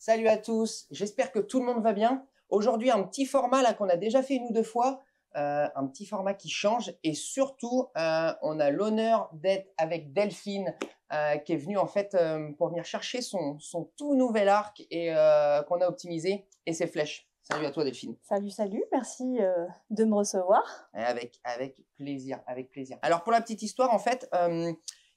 Salut à tous, j'espère que tout le monde va bien. Aujourd'hui, un petit format là qu'on a déjà fait une ou deux fois, un petit format qui change et surtout, on a l'honneur d'être avec Delphine qui est venue en fait pour venir chercher son tout nouvel arc et qu'on a optimisé et ses flèches. Salut à toi Delphine. Salut, salut, merci de me recevoir. Avec plaisir, avec plaisir. Alors pour la petite histoire, en fait,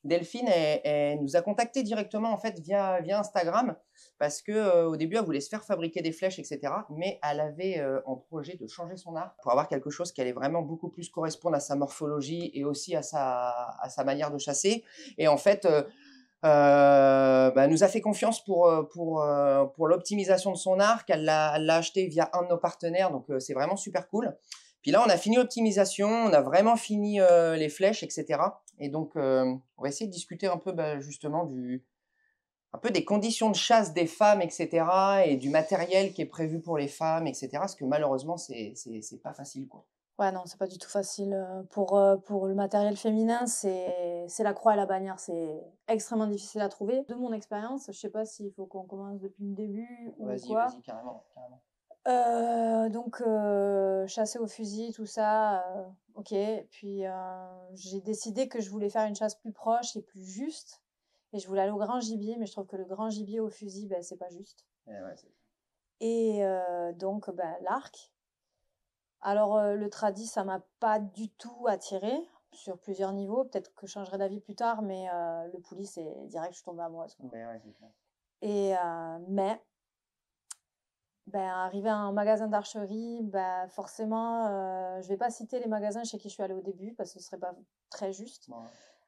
Delphine elle nous a contacté directement en fait via Instagram parce que au début elle voulait se faire fabriquer des flèches, etc. Mais elle avait en projet de changer son art pour avoir quelque chose qui allait vraiment beaucoup plus correspondre à sa morphologie et aussi à sa manière de chasser. Et en fait, elle nous a fait confiance pour l'optimisation de son arc. Elle l'a acheté via un de nos partenaires, donc c'est vraiment super cool. Puis là, on a fini l'optimisation, on a vraiment fini les flèches, etc. Et donc, on va essayer de discuter un peu justement un peu des conditions de chasse des femmes, etc. Et du matériel qui est prévu pour les femmes, etc. Parce que malheureusement, c'est pas facile, quoi. Ouais, non, c'est pas du tout facile. Pour le matériel féminin, c'est la croix et la bannière. C'est extrêmement difficile à trouver. De mon expérience, je sais pas s'il faut qu'on commence depuis le début ou quoi. Vas-y, carrément, carrément. Chasser au fusil, tout ça, ok. Puis j'ai décidé que je voulais faire une chasse plus proche et plus juste. Et je voulais aller au grand gibier, mais je trouve que le grand gibier au fusil, ben, c'est pas juste. Ouais, Et donc, ben, l'arc. Alors, le tradi, ça m'a pas du tout attirée sur plusieurs niveaux. Peut-être que je changerai d'avis plus tard, mais le poulie, c'est direct, je suis tombée amoureuse, quoi. ouais, c'est clair. Et mais ben, arrivé à un magasin d'archerie, ben, forcément, je vais pas citer les magasins chez qui je suis allée au début parce que ce serait pas très juste. Ouais.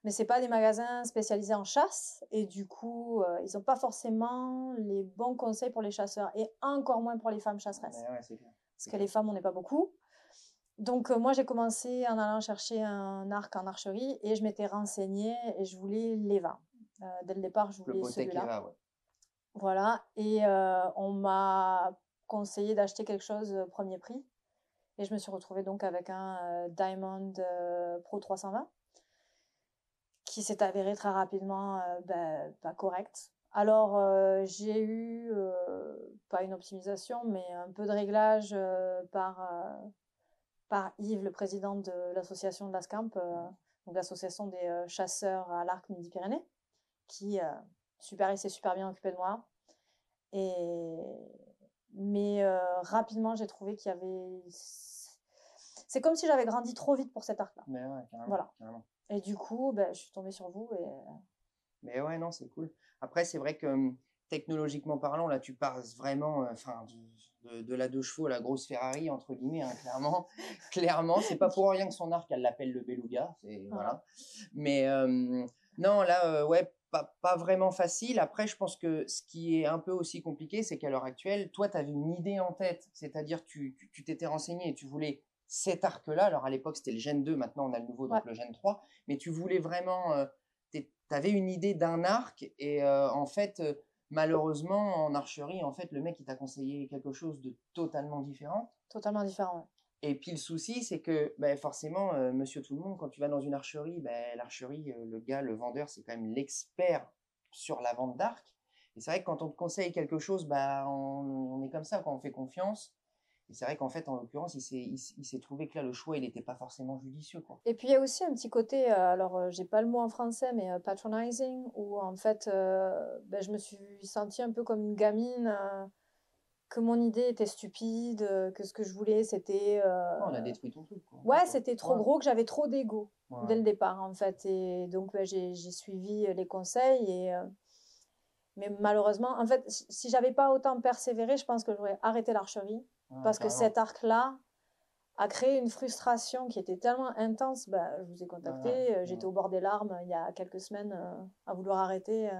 Mais c'est pas des magasins spécialisés en chasse et du coup, ils ont pas forcément les bons conseils pour les chasseurs et encore moins pour les femmes chasseresses. Ouais, c'est clair. Parce que les femmes, on n'est pas beaucoup. Donc, moi, j'ai commencé en allant chercher un arc en archerie et je m'étais renseignée et je voulais l'Eva. Dès le départ, je Le voulais Botec celui-là. Eva, ouais. Voilà. Et on m'a conseillé d'acheter quelque chose premier prix. Et je me suis retrouvée donc avec un Diamond Pro 320 qui s'est avéré très rapidement pas correct. Alors, j'ai eu, pas une optimisation, mais un peu de réglage par Yves, le président de l'association de l'ASCAMP, donc l'association des chasseurs à l'arc Midi-Pyrénées, qui s'est super bien occupé de moi. Mais rapidement, j'ai trouvé qu'il y avait... C'est comme si j'avais grandi trop vite pour cet arc-là. Mais ouais, carrément, voilà. Carrément. Et du coup, ben, je suis tombée sur vous. Mais ouais, non, c'est cool. Après, c'est vrai que technologiquement parlant, là, tu passes vraiment de la 2 chevaux à la grosse Ferrari, entre guillemets, hein, clairement. Clairement, c'est pas pour rien que son arc, elle l'appelle le Beluga. Voilà. Mais non, là, ouais, pas vraiment facile. Après, je pense que ce qui est un peu aussi compliqué, c'est qu'à l'heure actuelle, toi, tu avais une idée en tête. C'est-à-dire, tu t'étais renseigné et tu voulais cet arc-là. Alors, à l'époque, c'était le Gen 2. Maintenant, on a le nouveau, donc le Gen 3. Mais tu voulais vraiment... tu avais une idée d'un arc et en fait, malheureusement, en archerie, en fait, le mec, il t'a conseillé quelque chose de totalement différent. Totalement différent, ouais. Et puis le souci, c'est que forcément, monsieur tout le monde, quand tu vas dans une archerie, l'archerie, le gars, le vendeur, c'est quand même l'expert sur la vente d'arc. Et c'est vrai que quand on te conseille quelque chose, on est comme ça, quand on fait confiance. Et c'est vrai qu'en fait, en l'occurrence, il s'est trouvé que là, le choix, il n'était pas forcément judicieux, quoi. Et puis il y a aussi un petit côté, alors j'ai pas le mot en français, mais patronizing, où en fait je me suis sentie un peu comme une gamine, que mon idée était stupide, que ce que je voulais c'était. On a détruit ton truc, quoi. Ouais, c'était trop gros, que j'avais trop d'ego Ouais. dès le départ en fait. Et donc j'ai suivi les conseils, mais malheureusement, en fait, si j'avais pas autant persévéré, je pense que j'aurais arrêté l'archerie. Parce que cet arc-là a créé une frustration qui était tellement intense. Je vous ai contacté, j'étais au bord des larmes il y a quelques semaines à vouloir arrêter.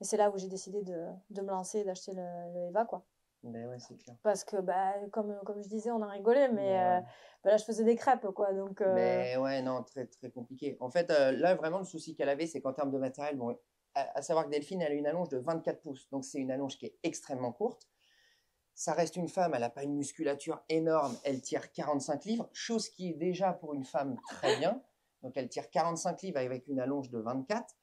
Et c'est là où j'ai décidé de me lancer et d'acheter le Eva, quoi. Mais ouais, c'est clair. Parce que, comme je disais, on en rigolait, mais là, je faisais des crêpes, quoi. Donc, Mais ouais, non, très, très compliqué. En fait, là, vraiment, le souci qu'elle avait, c'est qu'en termes de matériel, bon, à savoir que Delphine, elle a une allonge de 24 pouces. Donc, c'est une allonge qui est extrêmement courte. Ça reste une femme, elle n'a pas une musculature énorme. Elle tire 45 livres, chose qui est déjà pour une femme très bien. Donc, elle tire 45 livres avec une allonge de 24.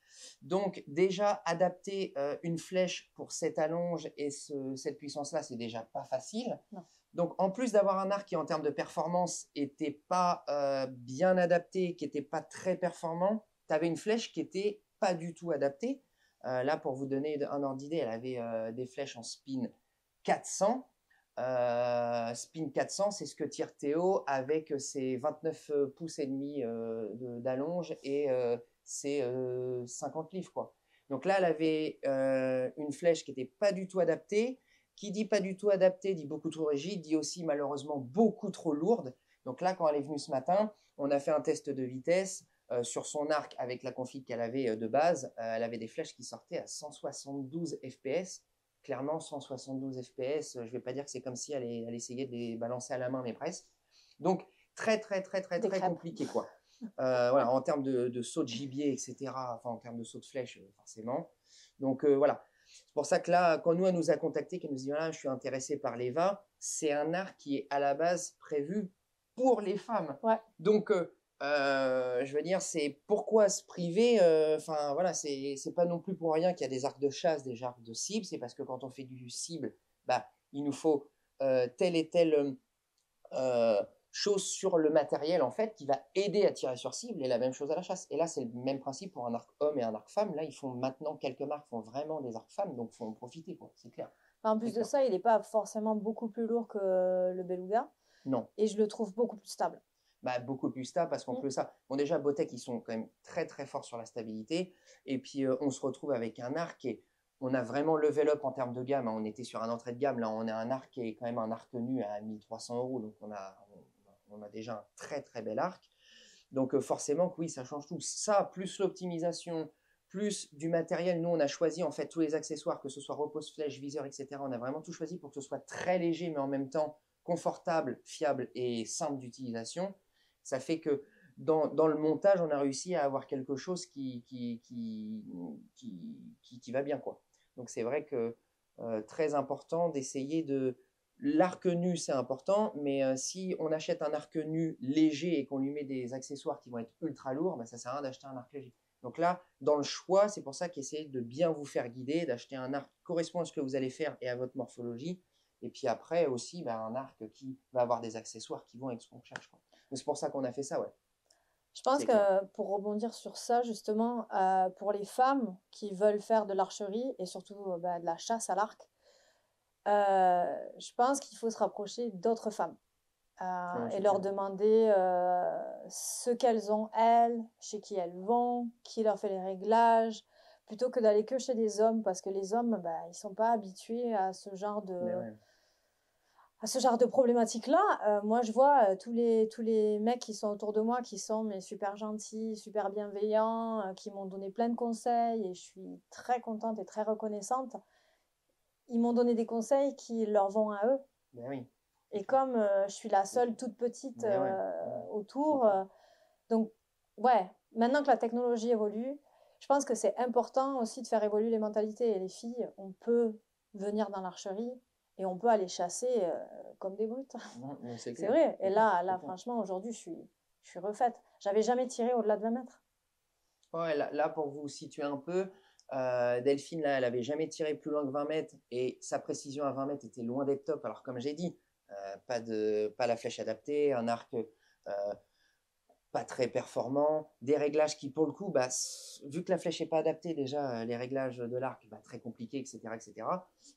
Donc, déjà, adapter une flèche pour cette allonge et cette puissance-là, c'est déjà pas facile. Non. Donc, en plus d'avoir un arc qui, en termes de performance, n'était pas bien adapté, qui n'était pas très performant, tu avais une flèche qui n'était pas du tout adaptée. Là, pour vous donner un ordre d'idée, elle avait des flèches en spin 400. Spin 400, c'est ce que tire Théo avec ses 29 pouces et demi d'allonge et ses 50 livres, quoi. Donc là, elle avait une flèche qui n'était pas du tout adaptée. Qui dit pas du tout adaptée, dit beaucoup trop rigide, dit aussi malheureusement beaucoup trop lourde. Donc là, quand elle est venue ce matin, on a fait un test de vitesse sur son arc avec la config qu'elle avait de base. Elle avait des flèches qui sortaient à 172 fps. Clairement, 172 fps, je ne vais pas dire que c'est comme si elle essayait de les balancer à la main, mais presque. Donc, très compliqué, quoi. Voilà, en termes de saut de gibier, etc., enfin, en termes de saut de flèche, forcément. Donc, voilà. C'est pour ça que là, quand elle nous a contacté, qu'elle nous dit voilà, je suis intéressée par l'EVA, c'est un art qui est à la base prévu pour les femmes. Ouais. Donc, je veux dire, c'est pourquoi se priver. Enfin, voilà, c'est pas non plus pour rien qu'il y a des arcs de chasse, des arcs de cible. C'est parce que quand on fait du cible, bah, il nous faut telle et telle chose sur le matériel en fait qui va aider à tirer sur cible et la même chose à la chasse. Et là, c'est le même principe pour un arc homme et un arc femme. Là, ils font maintenant, quelques marques font vraiment des arcs femmes, donc il faut en profiter, quoi. C'est clair. En plus de ça, il n'est pas forcément beaucoup plus lourd que le Beluga. Non. Et je le trouve beaucoup plus stable. Bah, beaucoup plus stable parce qu'en plus ça, bon déjà Botech ils sont quand même très forts sur la stabilité et puis on se retrouve avec un arc et on a vraiment level up en termes de gamme, hein. On était sur un entrée de gamme, là on a un arc qui est quand même un arc nu à 1300 €, donc on a déjà un très bel arc, donc forcément que oui ça change tout, ça plus l'optimisation, plus du matériel. Nous on a choisi en fait tous les accessoires, que ce soit repose flèche, viseur, etc. On a vraiment tout choisi pour que ce soit très léger mais en même temps confortable, fiable et simple d'utilisation. Ça fait que dans le montage, on a réussi à avoir quelque chose qui va bien, quoi. Donc c'est vrai que très important d'essayer de... L'arc nu, c'est important, mais si on achète un arc nu léger et qu'on lui met des accessoires qui vont être ultra lourds, bah, ça sert à rien d'acheter un arc léger. Donc là, dans le choix, c'est pour ça qu'essayez de bien vous faire guider, d'acheter un arc qui correspond à ce que vous allez faire et à votre morphologie. Et puis après aussi, bah, un arc qui va avoir des accessoires qui vont avec ce qu'on cherche, quoi. C'est pour ça qu'on a fait ça, ouais. Je pense que pour rebondir sur ça, justement, pour les femmes qui veulent faire de l'archerie et surtout de la chasse à l'arc, je pense qu'il faut se rapprocher d'autres femmes et leur demander ce qu'elles ont, elles, chez qui elles vont, qui leur fait les réglages, plutôt que d'aller que chez des hommes, parce que les hommes, ils ne sont pas habitués à ce genre de... à ce genre de problématique-là. Moi, je vois tous les mecs qui sont autour de moi, qui sont mais super gentils, super bienveillants, qui m'ont donné plein de conseils et je suis très contente et très reconnaissante. Ils m'ont donné des conseils qui leur vont à eux. Ben oui. Et comme je suis la seule toute petite autour, donc ouais, maintenant que la technologie évolue, je pense que c'est important aussi de faire évoluer les mentalités. Et les filles, on peut venir dans l'archerie et on peut aller chasser comme des brutes. C'est vrai. Et là franchement, aujourd'hui, je suis refaite. J'avais jamais tiré au-delà de 20 mètres. Ouais, là, pour vous situer un peu, Delphine, là, elle avait jamais tiré plus loin que 20 mètres et sa précision à 20 mètres était loin d'être top. Alors, comme j'ai dit, pas la flèche adaptée, un arc pas très performant, des réglages qui, pour le coup, vu que la flèche n'est pas adaptée, déjà, les réglages de l'arc, très compliqués, etc.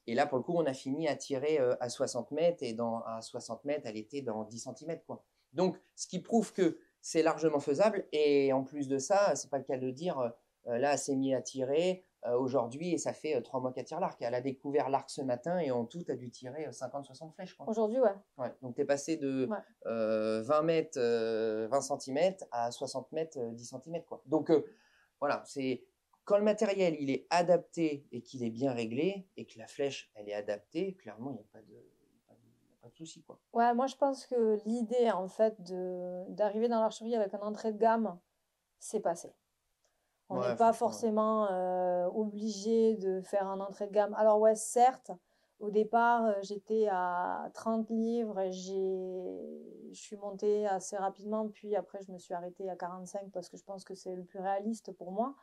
Et là, pour le coup, on a fini à tirer à 60 mètres et à 60 mètres, elle était dans 10 cm, quoi. Donc, ce qui prouve que c'est largement faisable. Et en plus de ça, c'est pas le cas de dire, là, elle s'est mise à tirer aujourd'hui et ça fait 3 mois qu'elle tire l'arc. Elle a découvert l'arc ce matin et en tout, a dû tirer 50-60 flèches, quoi. Aujourd'hui, ouais. Donc, tu es passé de 20 mètres, 20 cm à 60 mètres, 10 cm, quoi. Donc, voilà, c'est quand le matériel il est adapté et qu'il est bien réglé et que la flèche elle est adaptée, clairement, il n'y a pas de souci, quoi. Ouais, moi je pense que l'idée en fait d'arriver dans l'archerie avec un entrée de gamme, c'est passé. On n'est pas forcément obligé de faire un entrée de gamme. Alors ouais, certes, Au départ, j'étais à 30 livres et je suis montée assez rapidement. Puis après, je me suis arrêtée à 45 parce que je pense que c'est le plus réaliste pour moi.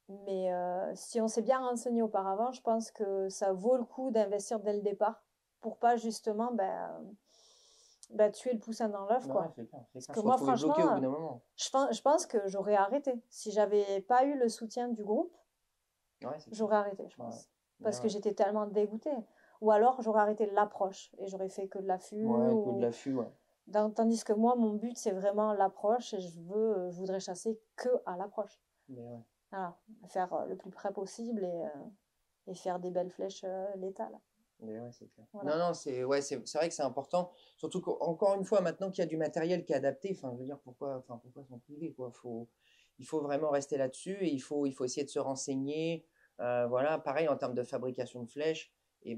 Mais si on s'est bien renseigné auparavant, je pense que ça vaut le coup d'investir dès le départ pour pas justement tuer le poussin dans l'œuf, quoi. C'est clair. Parce que moi, franchement, bloqué au bout d'un moment. Je pense que j'aurais arrêté. Si j'avais pas eu le soutien du groupe, j'aurais arrêté, je pense. Parce que j'étais tellement dégoûtée. Ou alors, j'aurais arrêté l'approche et j'aurais fait que de l'affût. Que de l'affût, Tandis que moi, mon but, c'est vraiment l'approche et je voudrais chasser que à l'approche. Voilà, faire le plus près possible et faire des belles flèches létales. Mais c'est clair. Voilà. Non, c'est vrai que c'est important. Surtout qu'encore une fois, maintenant qu'il y a du matériel qui est adapté, enfin, je veux dire, pourquoi s'en priver, quoi. Il faut vraiment rester là-dessus et il faut essayer de se renseigner. Voilà, pareil en termes de fabrication de flèches. Et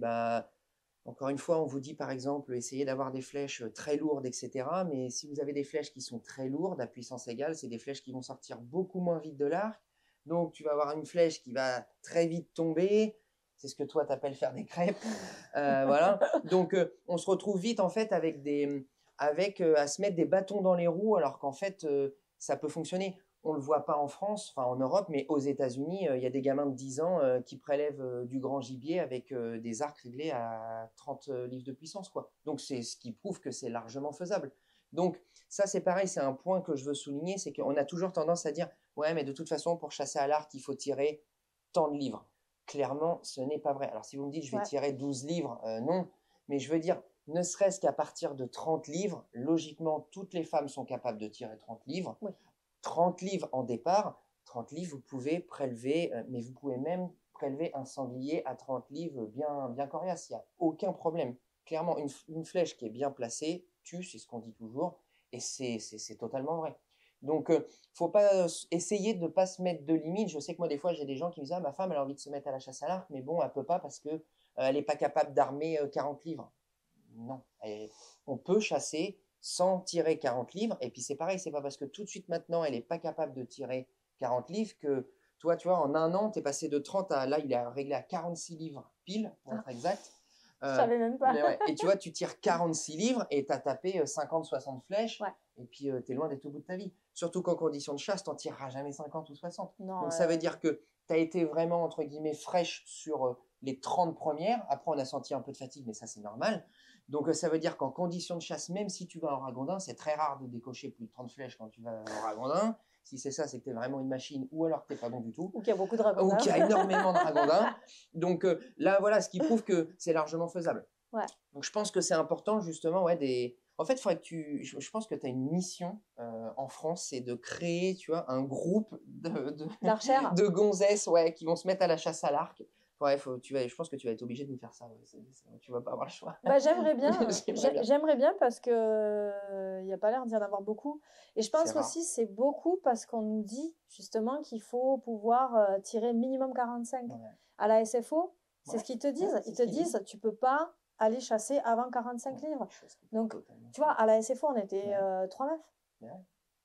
encore une fois, on vous dit par exemple, essayez d'avoir des flèches très lourdes, etc. Mais si vous avez des flèches qui sont très lourdes, à puissance égale, c'est des flèches qui vont sortir beaucoup moins vite de l'arc. Donc, tu vas avoir une flèche qui va très vite tomber. C'est ce que toi, tu appelles faire des crêpes. Voilà. Donc, on se retrouve vite, en fait, à se mettre des bâtons dans les roues, alors qu'en fait, ça peut fonctionner. On ne le voit pas en France, enfin en Europe, mais aux États-Unis, il y a des gamins de 10 ans qui prélèvent du grand gibier avec des arcs réglés à 30 livres de puissance, quoi. Donc, c'est ce qui prouve que c'est largement faisable. Donc, ça, c'est pareil, c'est un point que je veux souligner, c'est qu'on a toujours tendance à dire « Ouais, mais de toute façon, pour chasser à l'arc, il faut tirer tant de livres. » Clairement, ce n'est pas vrai. Alors, si vous me dites « Je vais tirer 12 livres », non. Mais je veux dire, ne serait-ce qu'à partir de 30 livres, logiquement, toutes les femmes sont capables de tirer 30 livres. Oui. 30 livres en départ, 30 livres, vous pouvez prélever, mais vous pouvez même prélever un sanglier à 30 livres bien coriace. Il n'y a aucun problème. Clairement, une flèche qui est bien placée tue, c'est ce qu'on dit toujours, et c'est totalement vrai. Donc, faut pas essayer de ne pas se mettre de limites. Je sais que moi, des fois, j'ai des gens qui me disent « Ah, ma femme, elle a envie de se mettre à la chasse à l'arc, mais bon, elle peut pas parce que elle n'est pas capable d'armer 40 livres. » Non, on peut chasser sans tirer 40 livres. Et puis, c'est pareil, c'est pas parce que tout de suite maintenant, elle n'est pas capable de tirer 40 livres que toi, tu vois, en un an, tu es passé de 30 à là, il est réglé à 46 livres pile, pour être exact. Je savais même pas. Et tu vois, tu tires 46 livres et tu as tapé 50-60 flèches. Ouais. Et puis, tu es loin d'être au bout de ta vie. Surtout qu'en condition de chasse, tu n'en tireras jamais 50 ou 60. Non, donc, ça veut dire que tu as été vraiment, entre guillemets, fraîche sur les 30 premières. Après, on a senti un peu de fatigue, mais ça, c'est normal. Donc, ça veut dire qu'en condition de chasse, même si tu vas en ragondin, c'est très rare de décocher plus de 30 flèches quand tu vas en ragondin. Si c'est ça, c'est que tu es vraiment une machine ou alors que tu n'es pas bon du tout. Ou qu'il y a beaucoup de ragondins. Ou qu'il y a énormément de ragondins. Donc là, voilà, ce qui prouve que c'est largement faisable. Ouais. Donc je pense que c'est important justement, en fait, je pense que tu as une mission en France, c'est de créer, tu vois, un groupe de gonzesses qui vont se mettre à la chasse à l'arc. Ouais, je pense que tu vas être obligé de nous faire ça. Tu vas pas avoir le choix. J'aimerais bien. J'aimerais bien parce que y a pas l'air d'y en avoir beaucoup. Et je pense aussi c'est beaucoup parce qu'on nous dit justement qu'il faut pouvoir tirer minimum 45. Ouais. À la SFO, c'est ce qu'ils te disent. Ils te disent tu peux pas aller chasser avant 45 livres. Donc, tu vois, à la SFO, on était 3 meufs. Ouais.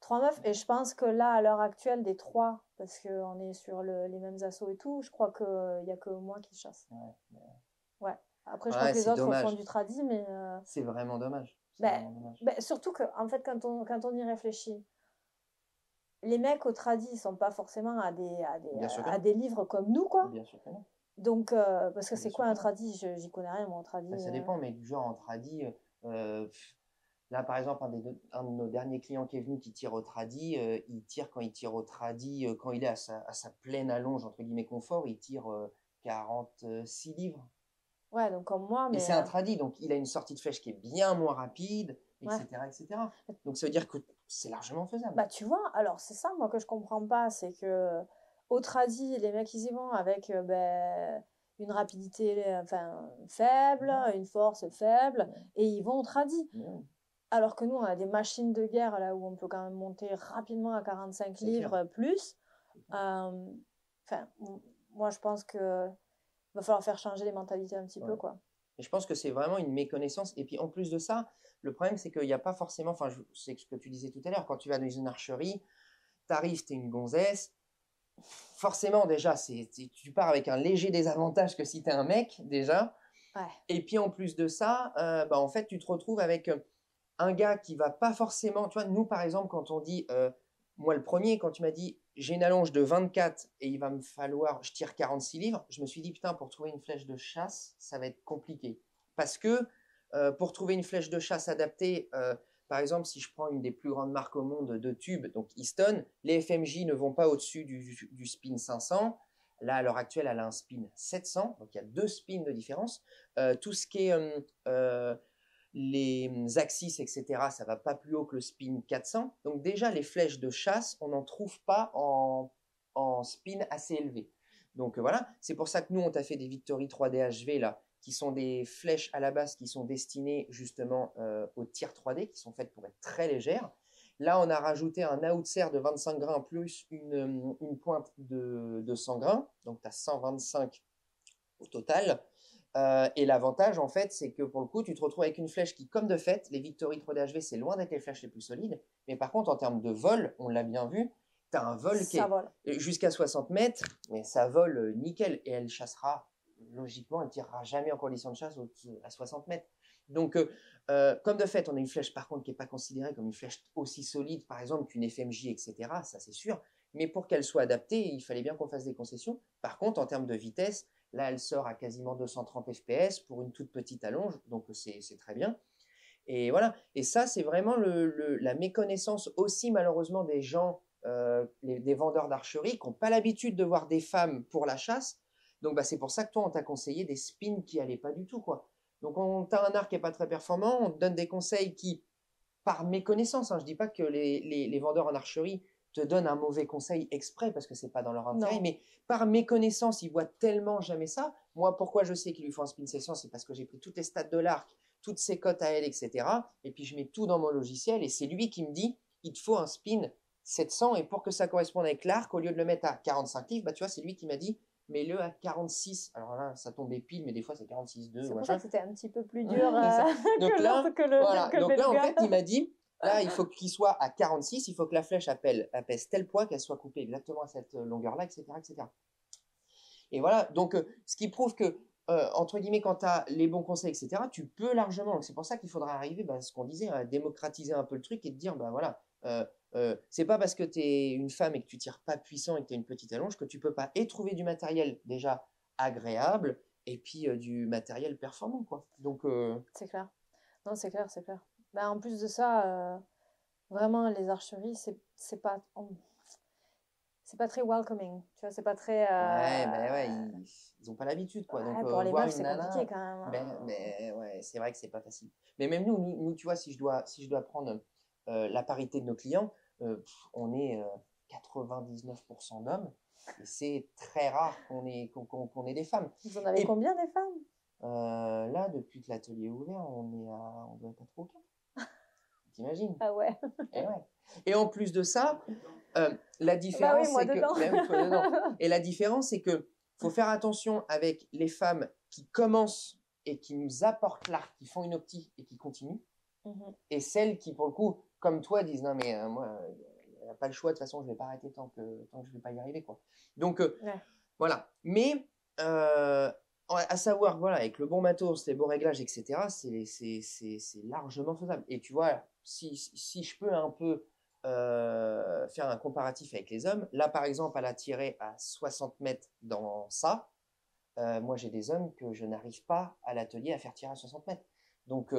3 meufs, et je pense que là, à l'heure actuelle, des 3, parce qu'on est sur les mêmes assos et tout, je crois qu'il n'y a que moi qui chasse. Ouais. Après, je crois que les autres font du tradi, mais... C'est vraiment dommage. Surtout que, en fait, quand on y réfléchit, les mecs au tradi, ils ne sont pas forcément à des livres comme nous, quoi. Bien sûr que non. Donc, parce que c'est quoi un tradi? J'y connais rien, moi, en tradi. Ça dépend, mais du genre en tradi... Là, par exemple, un de nos derniers clients qui est venu qui tire au tradi, quand il tire au tradi, quand il est à sa pleine allonge, entre guillemets, confort, il tire 46 livres. Ouais, donc comme moi. Mais et c'est un tradi, donc il a une sortie de flèche qui est bien moins rapide, etc. etc. Donc ça veut dire que c'est largement faisable. Bah, tu vois, alors c'est ça, moi, que je comprends pas, c'est que au tradi, les mecs, ils y vont avec une rapidité faible, une force faible, et ils vont au tradi. Alors que nous, on a des machines de guerre là où on peut quand même monter rapidement à 45 livres plus. Moi, je pense que va falloir faire changer les mentalités un petit peu, quoi. Et je pense que c'est vraiment une méconnaissance. Et puis, en plus de ça, le problème, c'est qu'il n'y a pas forcément... Enfin, c'est ce que tu disais tout à l'heure. Quand tu vas dans une archerie, tu arrives, tu es une gonzesse, forcément, déjà, tu pars avec un léger désavantage que si tu es un mec, déjà. Ouais. Et puis, en plus de ça, en fait, tu te retrouves avec un gars qui va pas forcément… Tu vois, nous, par exemple, quand on dit… moi, le premier, quand tu m'as dit « j'ai une allonge de 24 et il va me falloir… je tire 46 livres », je me suis dit « putain, pour trouver une flèche de chasse, ça va être compliqué. » Parce que pour trouver une flèche de chasse adaptée… par exemple, si je prends une des plus grandes marques au monde de tubes, donc Easton, les FMJ ne vont pas au-dessus du spin 500. Là, à l'heure actuelle, elle a un spin 700, donc il y a 2 spins de différence. Tout ce qui est les axis, etc., ça va pas plus haut que le spin 400. Donc déjà, les flèches de chasse, on n'en trouve pas en spin assez élevé. Donc voilà, c'est pour ça que nous, on t'a fait des Victory 3D HV là, qui sont des flèches à la base qui sont destinées justement au tir 3D, qui sont faites pour être très légères. Là, on a rajouté un outser de 25 grains plus une pointe de 100 grains. Donc, tu as 125 au total. Et l'avantage, en fait, c'est que pour le coup, tu te retrouves avec une flèche qui, comme de fait, les Victory 3D HV, c'est loin d'être les flèches les plus solides. Mais par contre, en termes de vol, on l'a bien vu, tu as un vol qui est jusqu'à 60 mètres, mais ça vole nickel. Et elle chassera, logiquement, elle ne tirera jamais en condition de chasse à 60 mètres. Donc, comme de fait, on a une flèche, par contre, qui n'est pas considérée comme une flèche aussi solide, par exemple, qu'une FMJ, etc., ça c'est sûr. Mais pour qu'elle soit adaptée, il fallait bien qu'on fasse des concessions. Par contre, en termes de vitesse, là, elle sort à quasiment 230 FPS pour une toute petite allonge, donc c'est très bien. Et voilà. Et ça, c'est vraiment la méconnaissance aussi, malheureusement, des gens, des vendeurs d'archerie qui n'ont pas l'habitude de voir des femmes pour la chasse. Donc, c'est pour ça que toi, on t'a conseillé des spins qui n'allaient pas du tout, quoi. Donc, on t'a un arc qui n'est pas très performant, on te donne des conseils qui, par méconnaissance, je ne dis pas que les vendeurs en archerie te donnent un mauvais conseil exprès parce que ce n'est pas dans leur intérêt, mais par méconnaissance, ils voient tellement jamais ça. Moi, pourquoi je sais qu'il lui faut un spin 700, c'est parce que j'ai pris toutes les stats de l'arc, toutes ses cotes à elle, etc. Et puis, je mets tout dans mon logiciel et c'est lui qui me dit, il te faut un spin 700 et pour que ça corresponde avec l'arc, au lieu de le mettre à 45 livres, tu vois, c'est lui qui m'a dit, mets-le à 46. Alors là, ça tombait pile, mais des fois, c'est 46,2. C'est pour ça que c'était un petit peu plus dur donc là, que en fait, il m'a dit, là, il faut qu'il soit à 46, il faut que la flèche pèse tel poids, qu'elle soit coupée exactement à cette longueur-là, etc., etc. Et voilà, donc ce qui prouve que, entre guillemets, quand tu as les bons conseils, etc., tu peux largement. C'est pour ça qu'il faudra arriver, ce qu'on disait, à démocratiser un peu le truc et te dire, voilà, c'est pas parce que tu es une femme et que tu tires pas puissant et que tu as une petite allonge que tu peux pas trouver du matériel déjà agréable et puis du matériel performant, quoi. Donc, c'est clair. Non, c'est clair, c'est clair. En plus de ça, vraiment, les archeries, c'est pas très welcoming, tu vois, c'est pas très… Ouais, ils ont pas l'habitude, quoi. Ouais, donc, pour les voir meufs, une c'est compliqué nana, quand même. mais ouais, c'est vrai que c'est pas facile. Mais même nous, tu vois, si je dois prendre la parité de nos clients, on est 99% d'hommes, et c'est très rare qu'on ait des femmes. Vous en avez combien des femmes? Là, depuis que l'atelier est ouvert, on doit être à 3 ou 4. T'imagines? Ah ouais. Et en plus de ça, la différence, moi c'est que… dedans. dedans. Et la différence, c'est que faut faire attention avec les femmes qui commencent et qui nous apportent l'arc, qui font une optique et qui continuent, et celles qui, pour le coup, comme toi, disent non mais moi, il n'y a pas le choix, de toute façon, je ne vais pas arrêter tant que je ne vais pas y arriver, quoi. Donc voilà. Mais à savoir, voilà, avec le bon matos, les bons réglages, etc., c'est largement faisable. Et tu vois, si je peux un peu faire un comparatif avec les hommes, là par exemple, elle a tiré à 60 mètres dans ça. Moi, j'ai des hommes que je n'arrive pas à l'atelier à faire tirer à 60 mètres. Donc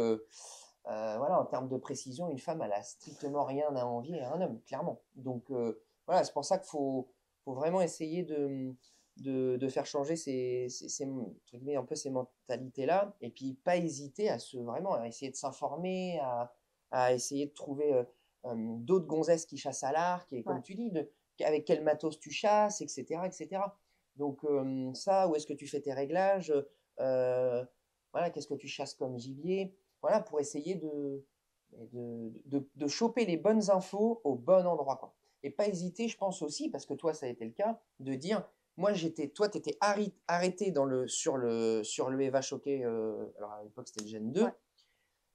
voilà, en termes de précision, une femme, elle a strictement rien à envier à un homme, clairement. Donc voilà, c'est pour ça qu'il faut vraiment essayer de faire changer un peu ces mentalités-là, et puis pas hésiter à essayer de s'informer, à essayer de trouver d'autres gonzesses qui chassent à l'arc, et comme tu dis, avec quel matos tu chasses, etc., etc. Donc ça, où est-ce que tu fais tes réglages, voilà, qu'est-ce que tu chasses comme gibier, voilà, pour essayer de choper les bonnes infos au bon endroit, quoi. Et pas hésiter, je pense aussi, parce que toi, ça a été le cas, de dire, toi, tu étais arrêté sur le Eva Choqué, alors à l'époque, c'était le Gen 2. Ouais.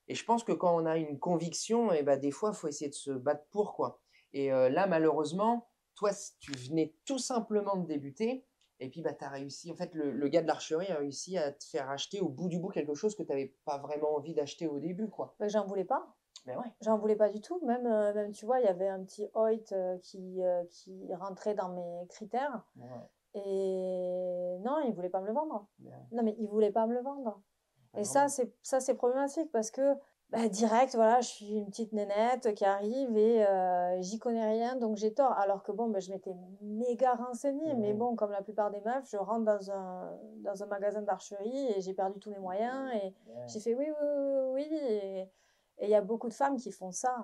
Et je pense que quand on a une conviction, des fois, il faut essayer de se battre pour, quoi. Et là, malheureusement, toi, tu venais tout simplement de débuter. Et puis, bah, tu as réussi. En fait, le gars de l'archerie a réussi à te faire acheter au bout du bout quelque chose que tu n'avais pas vraiment envie d'acheter au début, quoi. Bah, j'en voulais pas. Mais ouais. J'en voulais pas du tout. Même tu vois, il y avait un petit Hoyt qui rentrait dans mes critères. Ouais. Et non, il voulait pas me le vendre. Ouais. Non, mais il voulait pas me le vendre. Pas Et normal. ça, c'est problématique parce que bah, direct, voilà, je suis une petite nénette qui arrive et j'y connais rien, donc j'ai tort. Alors que bon, bah, je m'étais méga renseignée, mais bon, comme la plupart des meufs, je rentre dans un magasin d'archerie et j'ai perdu tous mes moyens et j'ai fait oui, oui, oui, oui. Et il y a beaucoup de femmes qui font ça.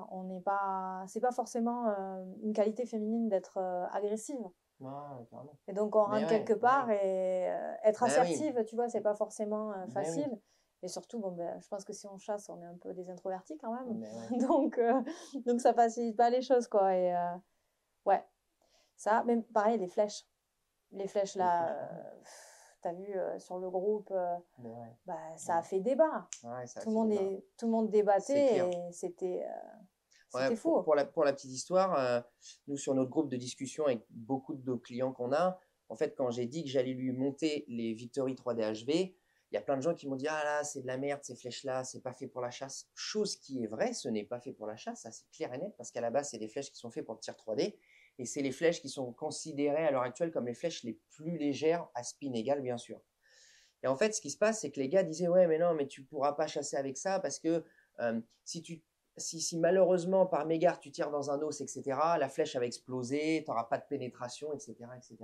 C'est pas forcément une qualité féminine d'être agressive. Ouais, carrément. Et donc, on rentre quelque part et être Ben oui. assertive, tu vois, c'est pas forcément Ben facile. oui. Et surtout, bon, ben, je pense que si on chasse, on est un peu des introvertis quand même. Ben ouais. Donc, ça facilite pas les choses, quoi. Et ouais, ça, même pareil, les flèches. Les flèches, là, t'as vu sur le groupe, Ben ouais. bah, ça a fait débat. Ouais, ça a Tout fait le monde débattait et c'était fou. Pour la petite histoire, nous, sur notre groupe de discussion avec beaucoup de nos clients qu'on a, en fait, quand j'ai dit que j'allais lui monter les Victory 3D HV, il y a plein de gens qui m'ont dit « Ah là, c'est de la merde, ces flèches-là, c'est pas fait pour la chasse. » Chose qui est vraie, ce n'est pas fait pour la chasse, ça c'est clair et net, parce qu'à la base, c'est des flèches qui sont faites pour le tir 3D, et c'est les flèches qui sont considérées à l'heure actuelle comme les flèches les plus légères à spin égal, bien sûr. Et en fait, ce qui se passe, c'est que les gars disaient « Ouais, mais non, mais tu pourras pas chasser avec ça, parce que si malheureusement par mégarde tu tires dans un os, etc., la flèche va exploser, tu n'auras pas de pénétration, etc. etc. »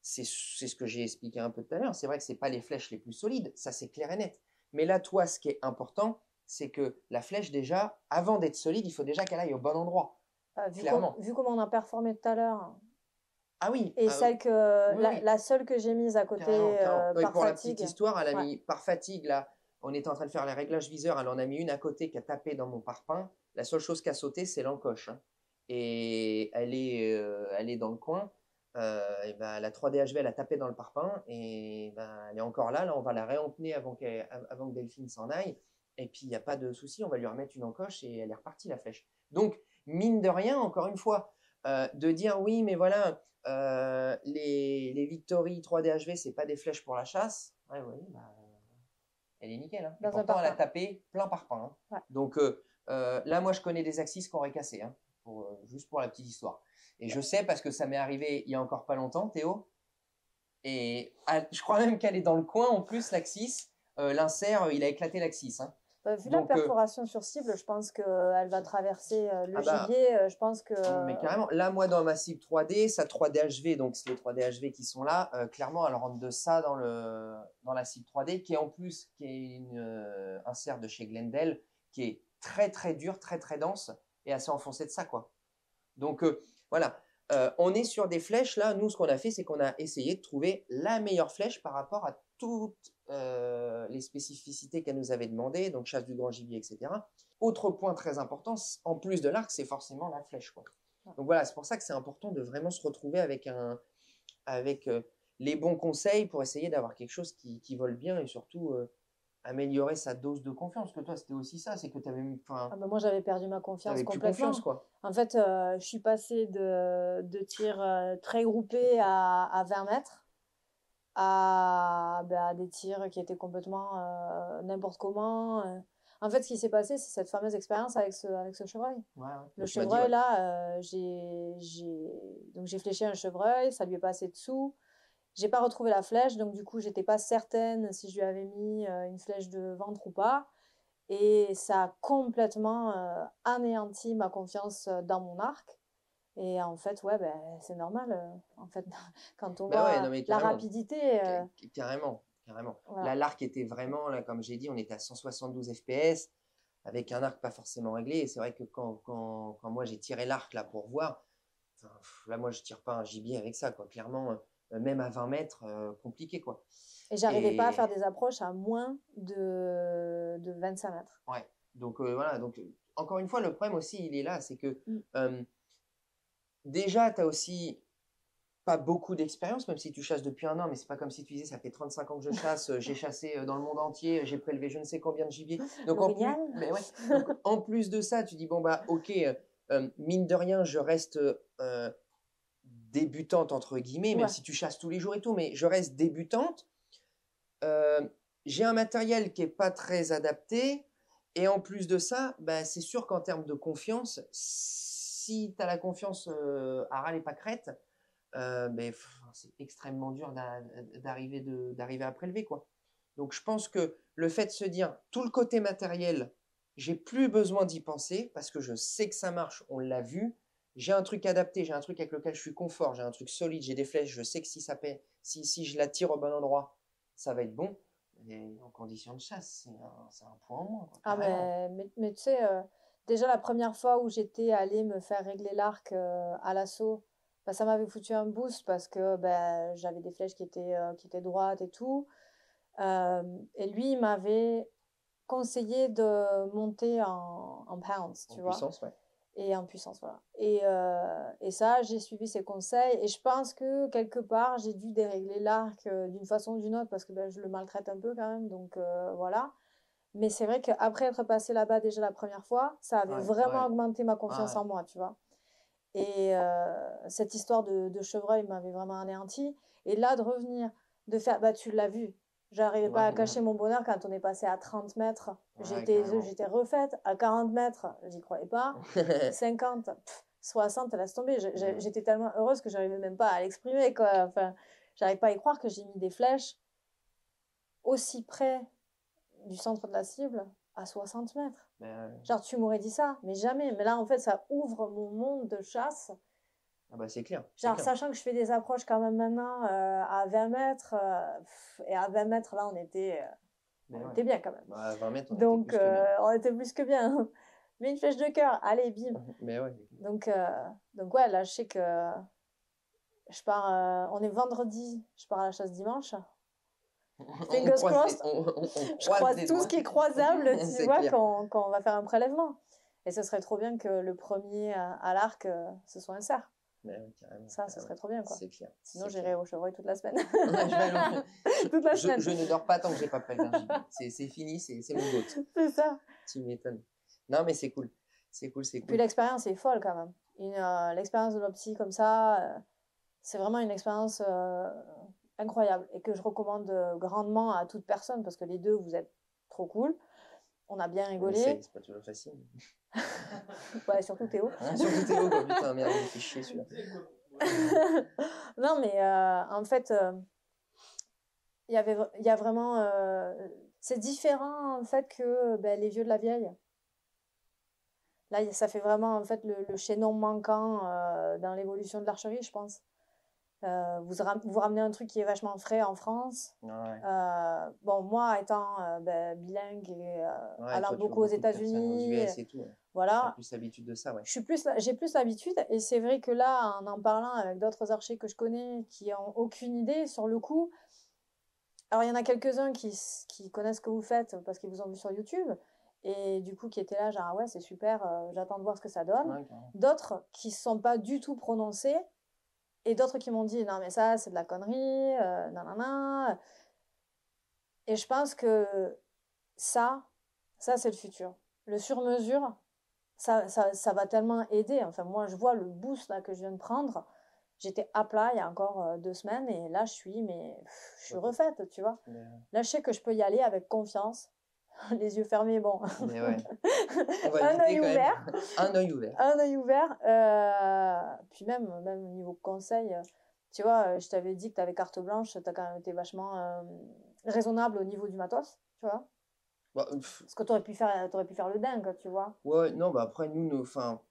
C'est ce que j'ai expliqué un peu tout à l'heure. C'est vrai que ce n'est pas les flèches les plus solides, ça c'est clair et net. Mais là, toi, ce qui est important, c'est que la flèche, déjà, avant d'être solide, il faut déjà qu'elle aille au bon endroit. Vu comment on a performé tout à l'heure. Ah oui. Et celle que oui. la seule que j'ai mise à côté carrément. par pour fatigue. La petite histoire, elle a mis par fatigue là. On était en train de faire les réglages viseurs, elle en a mis une à côté qui a tapé dans mon parpaing. La seule chose qui a sauté, c'est l'encoche. Hein. Et elle est dans le coin. Et ben, la 3DHV, elle a tapé dans le parpaing. Et ben, elle est encore là. Là, on va la réempener avant que Delphine s'en aille. Et puis, il n'y a pas de souci. On va lui remettre une encoche et elle est repartie, la flèche. Donc, mine de rien, encore une fois, de dire oui, mais voilà, les Victory 3DHV, c'est pas des flèches pour la chasse. Ouais, bah, elle est nickel. Hein. Et pourtant, elle a tapé plein parpaing. Hein. Ouais. Donc là, moi, je connais des axes qu'on aurait cassés, hein, juste pour la petite histoire. Et je sais parce que ça m'est arrivé il y a encore pas longtemps, Théo. Et je crois même qu'elle est dans le coin en plus, l'axis. L'insert, il a éclaté l'axis. Hein. Vu la perforation sur cible, je pense qu'elle va traverser le gibier. Je pense que. Mais carrément, là, moi, dans ma cible 3D, sa 3DHV, donc c'est les 3DHV qui sont là, clairement, elle rentre de ça dans la cible 3D, qui est en plus un insert de chez Glendale, qui est très, très dur, très, très dense, et assez enfoncé de ça, quoi. Donc, voilà. On est sur des flèches, là, nous, ce qu'on a fait, c'est qu'on a essayé de trouver la meilleure flèche par rapport à toutes les spécificités qu'elle nous avait demandées, donc chasse du grand gibier, etc. Autre point très important, en plus de l'arc, c'est forcément la flèche, quoi. Donc voilà, c'est pour ça que c'est important de vraiment se retrouver avec les bons conseils pour essayer d'avoir quelque chose qui vole bien et surtout améliorer sa dose de confiance. Parce que toi, c'était aussi ça, c'est que tu avais... moi, j'avais perdu ma confiance complètement. Confiance, quoi. En fait, je suis passée de tirs très groupés à 20 mètres à des tirs qui étaient complètement n'importe comment. En fait, ce qui s'est passé, c'est cette fameuse expérience avec ce chevreuil. Ouais, le chevreuil, là, j'ai fléché un chevreuil, ça lui est passé dessous. J'ai pas retrouvé la flèche, donc du coup, j'étais pas certaine si je lui avais mis une flèche de ventre ou pas. Et ça a complètement anéanti ma confiance dans mon arc. Et en fait, ouais, c'est normal. En fait, quand on voit la rapidité. Carrément. Voilà. Là, l'arc était vraiment, là, comme j'ai dit, on était à 172 FPS avec un arc pas forcément réglé. Et c'est vrai que quand moi j'ai tiré l'arc là pour voir, là, moi je tire pas un gibier avec ça, quoi. Clairement, même à 20 mètres, compliqué, quoi. Et j'arrivais pas à faire des approches à moins de 25 mètres. Ouais. Donc voilà. Donc encore une fois, le problème aussi, il est là, c'est que déjà, tu as aussi pas beaucoup d'expérience, même si tu chasses depuis 1 an, mais c'est pas comme si tu disais ça fait 35 ans que je chasse, j'ai chassé dans le monde entier, j'ai prélevé je ne sais combien de gibier. Donc en plus de ça, tu dis bon bah ok, mine de rien, je reste débutante, entre guillemets, même si tu chasses tous les jours et tout, mais je reste débutante. J'ai un matériel qui n'est pas très adapté. Et en plus de ça, bah, c'est sûr qu'en termes de confiance, si tu as la confiance à ras les pâquerettes, c'est extrêmement dur d'arriver à prélever, quoi. Donc, je pense que le fait de se dire tout le côté matériel, j'ai plus besoin d'y penser parce que je sais que ça marche, on l'a vu. J'ai un truc adapté, j'ai un truc avec lequel je suis confort, j'ai un truc solide, j'ai des flèches, je sais que si je la tire au bon endroit, ça va être bon. Et en conditions de chasse, c'est un point en moins, quoi, ah, mais tu sais, déjà la première fois où j'étais allée me faire régler l'arc à l'assaut, bah, ça m'avait foutu un boost parce que bah, j'avais des flèches qui étaient droites et tout. Et lui, il m'avait conseillé de monter en pounds, tu vois. Puissance, ouais. Et en puissance, voilà. Et ça, j'ai suivi ses conseils. Et je pense que quelque part, j'ai dû dérégler l'arc d'une façon ou d'une autre parce que ben, je le maltraite un peu quand même. Donc voilà. Mais c'est vrai qu'après être passé là-bas déjà la première fois, ça avait vraiment augmenté ma confiance en moi, tu vois. Et cette histoire de chevreuil m'avait vraiment anéanti. Et là, de revenir, de faire, bah tu l'as vu, j'arrivais pas à cacher mon bonheur quand on est passé à 30 mètres. J'étais refaite. À 40 mètres, j'y croyais pas. 50, 60, laisse tomber. J'étais tellement heureuse que j'arrivais même pas à l'exprimer, quoi. Enfin, j'arrive pas à y croire que j'ai mis des flèches aussi près du centre de la cible à 60 mètres. Genre, tu m'aurais dit ça, mais jamais. Mais là, en fait, ça ouvre mon monde de chasse. Ah bah, c'est clair. Genre, sachant que je fais des approches quand même maintenant à 20 mètres. Et à 20 mètres, là, on était bien quand même. Bah, à 20 mètres, donc, on était plus que bien. Mais une flèche de cœur, allez, bim. Mais ouais. Donc ouais, là, je sais que je pars. On est vendredi, je pars à la chasse dimanche. Fingers crossed. Je croise tout ce qui est croisable, tu vois, quand on va faire un prélèvement. Et ce serait trop bien que le premier à l'arc, ce soit un cerf. Ça, ce serait trop bien, quoi. C'est clair. Sinon, j'irai au chevreuil toute la semaine. Toute la semaine. Je ne dors pas tant que j'ai pas pris le c'est fini, c'est mon goût. C'est ça. Tu m'étonnes. Non, mais c'est cool. C'est cool. Puis l'expérience est folle, quand même. L'expérience de l'opti comme ça, c'est vraiment une expérience incroyable et que je recommande grandement à toute personne parce que les deux, vous êtes trop cool. On a bien rigolé. C'est pas toujours facile. Ouais, surtout Théo. Surtout Théo, quoi. Putain, merde, il fait chier celui-là. Non, mais en fait, il y a vraiment... c'est différent, en fait, que les vieux de la vieille. Là, ça fait vraiment, en fait, le chaînon manquant dans l'évolution de l'archerie, je pense. Vous ramenez un truc qui est vachement frais en France. Bon, moi, étant bilingue et allant beaucoup aux États-Unis, voilà. J'ai plus l'habitude de ça, ouais. J'ai plus l'habitude, et c'est vrai que là, en parlant avec d'autres archers que je connais qui n'ont aucune idée sur le coup, alors il y en a quelques-uns qui connaissent ce que vous faites parce qu'ils vous ont vu sur YouTube, et du coup qui étaient là, genre ah ouais, c'est super, j'attends de voir ce que ça donne. D'autres qui ne sont pas du tout prononcés. Et d'autres qui m'ont dit, non, mais ça, c'est de la connerie, nanana. Et je pense que ça c'est le futur. Le sur-mesure, ça va tellement aider. Enfin, moi, je vois le boost là, que je viens de prendre. J'étais à plat il y a encore 2 semaines et là, je suis refaite, tu vois. Là, je sais que je peux y aller avec confiance. Les yeux fermés, bon. Mais ouais. Un œil ouvert. Un œil ouvert. Un œil ouvert. Puis même au niveau conseil, tu vois, je t'avais dit que tu avais carte blanche, tu as quand même été vachement raisonnable au niveau du matos, tu vois. Parce que tu aurais pu faire le dingue, tu vois. Ouais, non, bah après,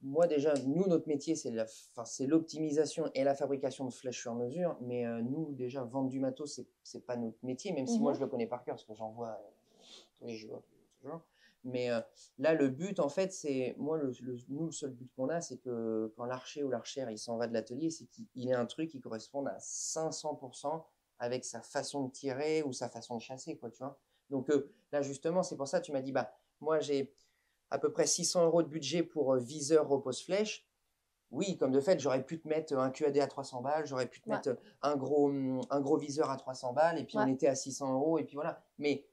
moi déjà, notre métier, c'est l'optimisation et la fabrication de flèches sur mesure. Mais nous, déjà, vendre du matos, c'est pas notre métier, même si moi, je le connais par cœur, parce que j'en vois tous les jours. Mais là, le but, en fait, c'est, moi, nous, le seul but qu'on a, c'est que quand l'archer ou l'archère, il s'en va de l'atelier, c'est qu'il ait un truc qui corresponde à 500% avec sa façon de tirer ou sa façon de chasser, quoi, tu vois. Donc là, justement, c'est pour ça, tu m'as dit, bah, moi, j'ai à peu près 600 € de budget pour viseur, repose-flèche. Oui, comme de fait, j'aurais pu te mettre un QAD à 300 balles, j'aurais pu te mettre un gros viseur à 300 balles, et puis on était à 600 €, et puis voilà. Mais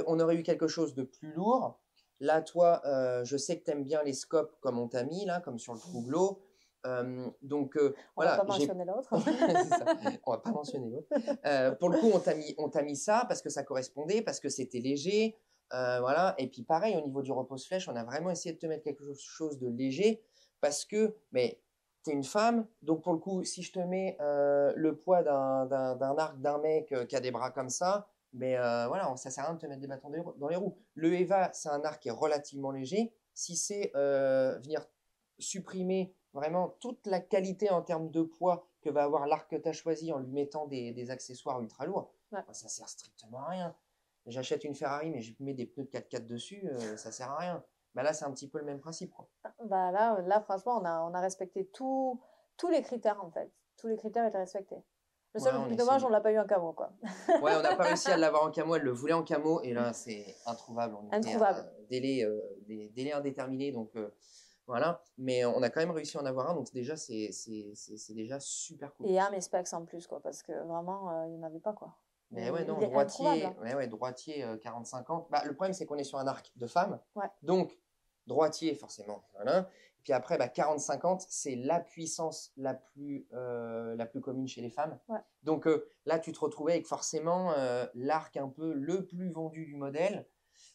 on aurait eu quelque chose de plus lourd. Là, toi, je sais que tu aimes bien les scopes comme on t'a mis, là, comme sur le Trouglo. Voilà, va pas mentionner l'autre. C'est ça. On va pas mentionner l'autre. Pour le coup, on t'a mis ça parce que ça correspondait, parce que c'était léger. Voilà. Et puis pareil, au niveau du repose-flèche, on a vraiment essayé de te mettre quelque chose de léger parce que, mais tu es une femme, donc pour le coup, si je te mets le poids d'un arc d'un mec qui a des bras comme ça, mais voilà, ça sert à rien de te mettre des bâtons dans les roues. Le EVA, c'est un arc qui est relativement léger. Si c'est venir supprimer vraiment toute la qualité en termes de poids que va avoir l'arc que tu as choisi en lui mettant des accessoires ultra lourds, ça sert strictement à rien. J'achète une Ferrari, mais je mets des pneus de 4x4 dessus, ça sert à rien. Bah là, c'est un petit peu le même principe, quoi. Bah là, franchement, on a respecté tous les critères, en fait. Tous les critères étaient respectés. Le seul truc dommage, on l'a pas eu en camo, quoi. Ouais, on n'a pas réussi à l'avoir en camo. Elle le voulait en camo, et là, c'est introuvable. On était à délai indéterminé, donc voilà. Mais on a quand même réussi à en avoir un, donc déjà, c'est déjà super cool. Et mes specs en plus, quoi, parce que vraiment, il n'y en avait pas, quoi. Mais ouais, non, droitier 40-50. Bah, le problème, c'est qu'on est sur un arc de femme. Ouais. Donc, droitier, forcément. Voilà. Et puis après, 40-50, c'est la puissance la plus commune chez les femmes. Ouais. Donc là, tu te retrouvais avec forcément l'arc un peu le plus vendu du modèle.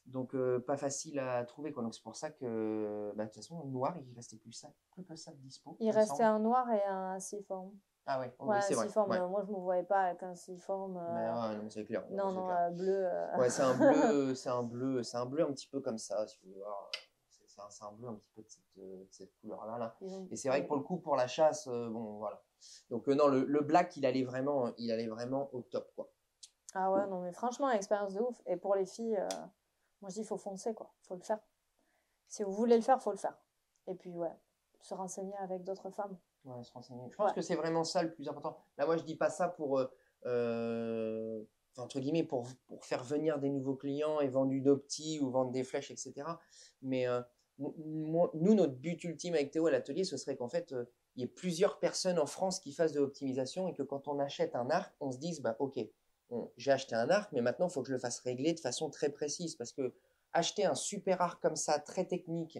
Donc, pas facile à trouver, quoi. Donc, c'est pour ça que, de toute façon, le noir, il restait plus que ça de dispo. Il restait un noir et un C-form. Ah ouais, oui, c'est vrai. Moi, je ne me voyais pas avec un C-form. Non, c'est clair. Non, bleu. Ouais, c'est un bleu, c'est un bleu un petit peu comme ça, si vous voulez voir. C'est un bleu un petit peu de cette couleur-là. Là. Et c'est vrai que pour le coup, pour la chasse, bon, voilà. Donc non, le black, il allait vraiment au top, quoi. Ah ouais, non, mais franchement, expérience de ouf. Et pour les filles, moi je dis, il faut foncer, quoi. Il faut le faire. Si vous voulez le faire, il faut le faire. Et puis, ouais, se renseigner avec d'autres femmes. Ouais, se renseigner. Je pense que c'est vraiment ça le plus important. Là, moi, je dis pas ça pour, entre guillemets, pour faire venir des nouveaux clients et vendre du opti ou vendre des flèches, etc. Mais nous, notre but ultime avec Théo à l'atelier, ce serait qu'en fait, il y ait plusieurs personnes en France qui fassent de l'optimisation et que quand on achète un arc, on se dise, ok, j'ai acheté un arc, mais maintenant, il faut que je le fasse régler de façon très précise parce que acheter un super arc comme ça, très technique,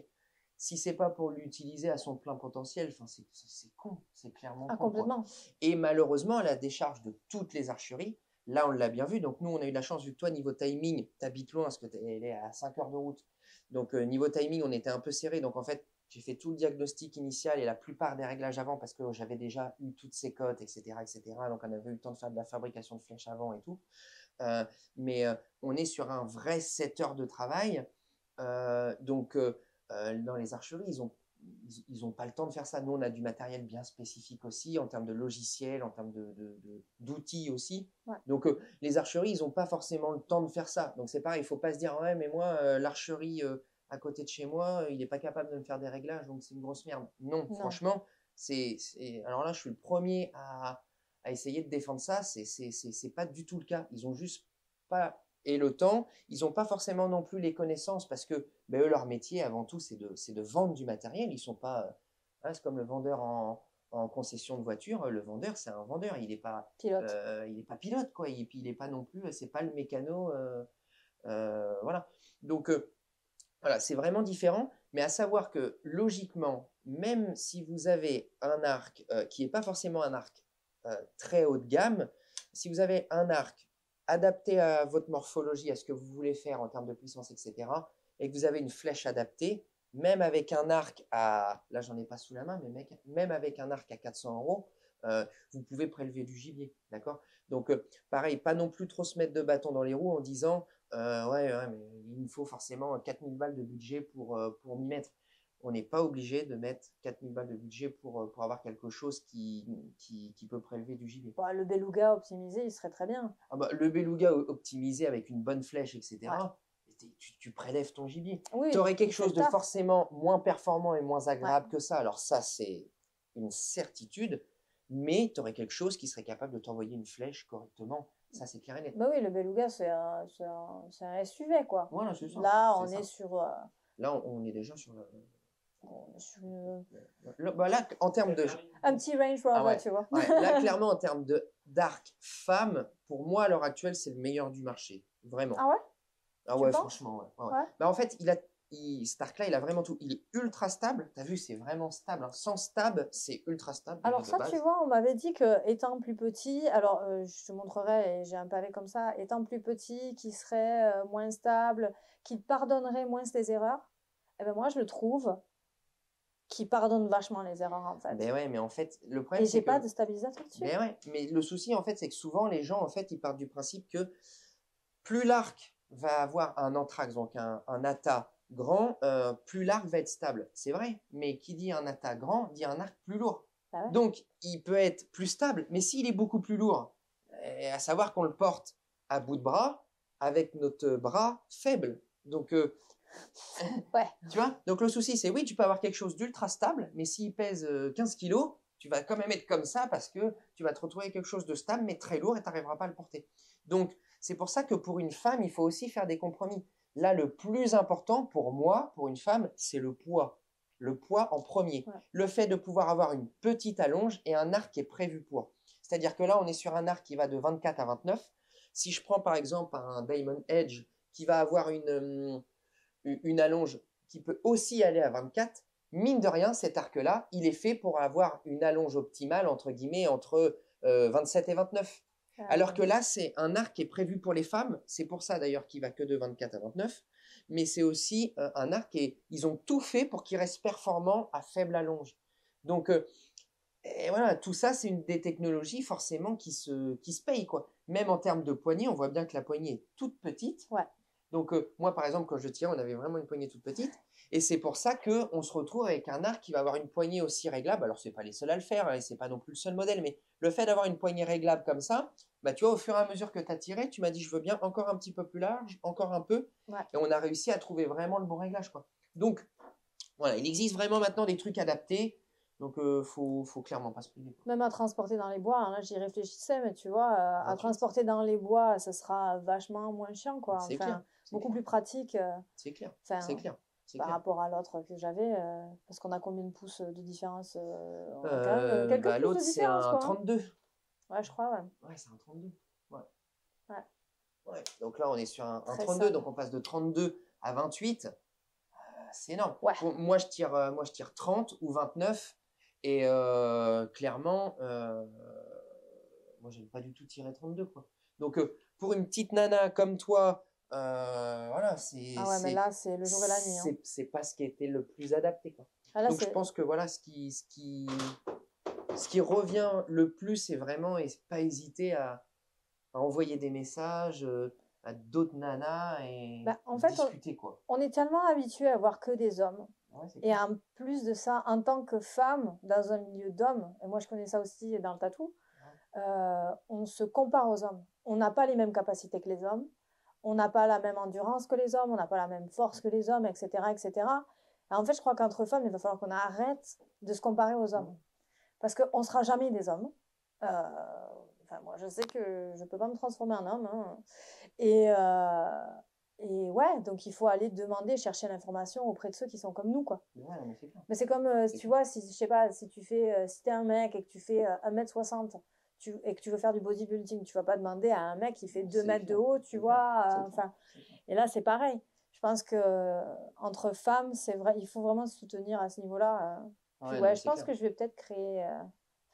si c'est pas pour l'utiliser à son plein potentiel, c'est con, c'est clairement con. Complètement. Quoi. Et malheureusement, à la décharge de toutes les archeries, là on l'a bien vu, donc nous on a eu la chance, vu que toi niveau timing, t'habites loin parce que elle est à 5 heures de route, donc niveau timing on était un peu serré, donc en fait j'ai fait tout le diagnostic initial et la plupart des réglages avant parce que j'avais déjà eu toutes ces cotes, etc., donc on avait eu le temps de faire de la fabrication de flèches avant et tout, mais on est sur un vrai 7 heures de travail, donc dans les archeries, ils ont pas le temps de faire ça. Nous, on a du matériel bien spécifique aussi, en termes de logiciel, en termes d'outils aussi. Ouais. Donc, les archeries, ils n'ont pas forcément le temps de faire ça. Donc, c'est pareil, il ne faut pas se dire, ouais, mais moi, l'archerie à côté de chez moi, il n'est pas capable de me faire des réglages, donc c'est une grosse merde. Non. Franchement, alors là, je suis le premier à essayer de défendre ça. C'est pas du tout le cas. Ils ont juste pas... Et le temps, ils n'ont pas forcément non plus les connaissances parce que eux, leur métier avant tout, c'est de vendre du matériel. Ils sont pas, c'est comme le vendeur en concession de voiture. Le vendeur, c'est un vendeur. Il n'est pas pilote. Il n'est pas pilote, quoi. Et puis il n'est pas non plus, c'est pas le mécano. Voilà. Donc voilà, c'est vraiment différent. Mais à savoir que logiquement, même si vous avez un arc qui n'est pas forcément un arc très haut de gamme, si vous avez un arc adapté à votre morphologie, à ce que vous voulez faire en termes de puissance, etc., et que vous avez une flèche adaptée, même avec un arc là j'en ai pas sous la main, mais même avec un arc à 400 €, vous pouvez prélever du gibier, d'accord? Donc pareil, pas non plus trop se mettre de bâton dans les roues en disant ouais, mais il me faut forcément 4000 balles de budget pour m'y mettre. On n'est pas obligé de mettre 4000 balles de budget pour avoir quelque chose qui peut prélever du gibier. Le beluga optimisé, il serait très bien. Le beluga optimisé avec une bonne flèche, etc., tu prélèves ton gibier. Oui, tu aurais quelque chose de forcément moins performant et moins agréable que ça. Alors ça, c'est une certitude, mais tu aurais quelque chose qui serait capable de t'envoyer une flèche correctement. Ça, c'est clair et net. Oui, le beluga, c'est un SUV, quoi. Voilà, c'est ça. Là, on est sur... Là, on est déjà sur... Là, en termes de... Un petit Range Rover, tu vois. Là, clairement, en termes d'arc femme, pour moi, à l'heure actuelle, c'est le meilleur du marché. Vraiment. Ah ouais? Ah ouais, franchement, ouais. En fait, cet arc-là, il a vraiment tout. Il est ultra stable. Tu as vu, c'est vraiment stable. Hein. Sans stab, c'est ultra stable. Alors ça, tu vois, on m'avait dit que étant plus petit, alors je te montrerai, et j'ai un pavé comme ça, étant plus petit, qui serait moins stable, qui pardonnerait moins les erreurs, eh ben moi, je le trouve qui pardonne vachement les erreurs, en fait. Ben ouais, mais en fait, le problème, et c'est j'ai pas de stabilisateur dessus. Ben ouais, mais le souci, en fait, c'est que souvent, les gens, en fait, ils partent du principe que plus l'arc va avoir un anthrax, donc un atta grand, plus l'arc va être stable. C'est vrai, mais qui dit un atta grand, dit un arc plus lourd. Ah ouais. Donc, il peut être plus stable, mais s'il est beaucoup plus lourd, à savoir qu'on le porte à bout de bras, avec notre bras faible. Donc, ouais. Tu vois? Donc, le souci, c'est oui, tu peux avoir quelque chose d'ultra stable, mais s'il pèse 15 kilos, tu vas quand même être comme ça parce que tu vas te retrouver avec quelque chose de stable, mais très lourd et tu n'arriveras pas à le porter. Donc, c'est pour ça que pour une femme, il faut aussi faire des compromis. Là, le plus important pour moi, pour une femme, c'est le poids. Le poids en premier. Ouais. Le fait de pouvoir avoir une petite allonge et un arc qui est prévu pour. C'est-à-dire que là, on est sur un arc qui va de 24 à 29. Si je prends par exemple un Diamond Edge qui va avoir une allonge qui peut aussi aller à 24, mine de rien, cet arc-là, il est fait pour avoir une allonge optimale, entre guillemets, entre 27 et 29. Alors que là, c'est un arc qui est prévu pour les femmes. C'est pour ça d'ailleurs qu'il va que de 24 à 29. Mais c'est aussi un arc et ils ont tout fait pour qu'il reste performant à faible allonge. Donc, et voilà, tout ça, c'est une des technologies forcément qui se paye, quoi. Même en termes de poignée, on voit bien que la poignée est toute petite. Ouais. Donc, moi, par exemple, quand je tire, on avait vraiment une poignée toute petite. Et c'est pour ça qu'on se retrouve avec un arc qui va avoir une poignée aussi réglable. Alors, ce n'est pas les seuls à le faire, et ce n'est pas non plus le seul modèle, mais le fait d'avoir une poignée réglable comme ça, bah, tu vois, au fur et à mesure que tu as tiré, tu m'as dit, je veux bien encore un petit peu plus large, encore un peu. Ouais. Et on a réussi à trouver vraiment le bon réglage, quoi. Donc, voilà, il existe vraiment maintenant des trucs adaptés. Donc, faut clairement pas se priver. Même à transporter dans les bois, hein, là j'y réfléchissais, mais tu vois, à transporter dans les bois, ça sera vachement moins chiant, quoi. C'est clair. Beaucoup plus pratique. C'est clair. C'est clair. Par rapport à l'autre que j'avais, parce qu'on a combien de pouces de différence quelques pouces l'autre, de différence, c'est un quoi, 32. Ouais, je crois, ouais. Ouais, c'est un 32. Ouais. Ouais. Ouais. Donc là, on est sur un 32, donc on passe de 32 à 28. C'est énorme. Ouais. Bon, moi, je tire 30 ou 29. Et clairement, moi, j'aime pas du tout tirer 32, quoi. Donc, pour une petite nana comme toi, voilà, c'est... Ah ouais, mais là, c'est le jour et la nuit. Hein. C'est pas ce qui était le plus adapté, quoi. Ah là, donc, je pense que voilà, ce qui revient le plus, c'est vraiment pas hésiter à envoyer des messages à d'autres nanas et en fait, discuter, quoi. On est tellement habitué à voir que des hommes. Ouais, et en plus de ça, en tant que femme, dans un milieu d'hommes, et moi je connais ça aussi dans le tatou, on se compare aux hommes. On n'a pas les mêmes capacités que les hommes, on n'a pas la même endurance que les hommes, on n'a pas la même force que les hommes, etc. etc. Et en fait, je crois qu'entre femmes, il va falloir qu'on arrête de se comparer aux hommes. Parce qu'on ne sera jamais des hommes. Enfin, moi, je sais que je ne peux pas me transformer en homme. Hein. Et ouais, donc il faut aller demander, chercher l'information auprès de ceux qui sont comme nous, quoi. Ouais, mais c'est comme, tu vois, si, je sais pas, si t'es un mec et que tu fais 1m60 et que tu veux faire du bodybuilding, tu vas pas demander à un mec qui fait 2 mètres de haut, tu vois. Et là, c'est pareil. Je pense que entre femmes, c'est vrai, il faut vraiment se soutenir à ce niveau-là. Je pense que je vais peut-être créer...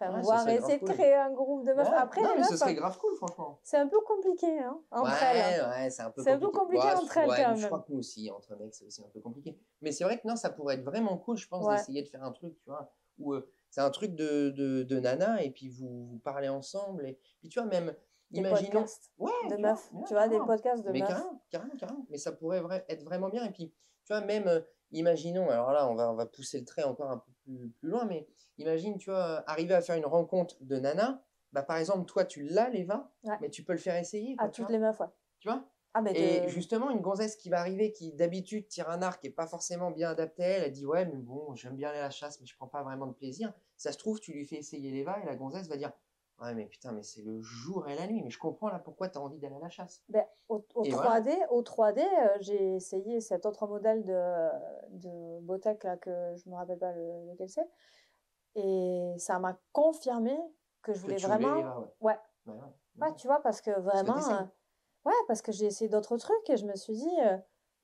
essayer de créer un groupe de meufs. Ouais. Après, non, mais ce serait grave cool, franchement. C'est un peu compliqué, hein, entre elles. Ouais, c'est un peu compliqué entre elles, quand même. Je crois que nous aussi, entre mecs, c'est aussi un peu compliqué. Mais c'est vrai que non, ça pourrait être vraiment cool, je pense, d'essayer de faire un truc, tu vois, où c'est un truc de nana, et puis vous parlez ensemble. Et puis, tu vois, même, imaginons... podcasts de meufs. Tu vois, des podcasts de meufs. Carrément. Mais ça pourrait être vraiment bien. Et puis, tu vois, même, imaginons, alors là, on va pousser le trait encore un peu plus loin, mais imagine, tu vois, arriver à faire une rencontre de nana. Bah, par exemple, toi, tu l'as, l'Eva, mais tu peux le faire essayer. À toutes les meufs, ouais. Tu vois et justement, une gonzesse qui va arriver, qui d'habitude tire un arc et n'est pas forcément bien adapté à elle, elle dit ouais, mais bon, j'aime bien aller à la chasse, mais je prends pas vraiment de plaisir. Ça se trouve, tu lui fais essayer l'Eva et la gonzesse va dire ouais, mais putain, mais c'est le jour et la nuit, mais je comprends là pourquoi tu as envie d'aller à la chasse. Au 3D, j'ai essayé cet autre modèle de Botech là, que je me rappelle pas lequel c'est, et ça m'a confirmé que je voulais vraiment. Ouais, tu vois, parce que vraiment. Parce que j'ai essayé d'autres trucs et je me suis dit,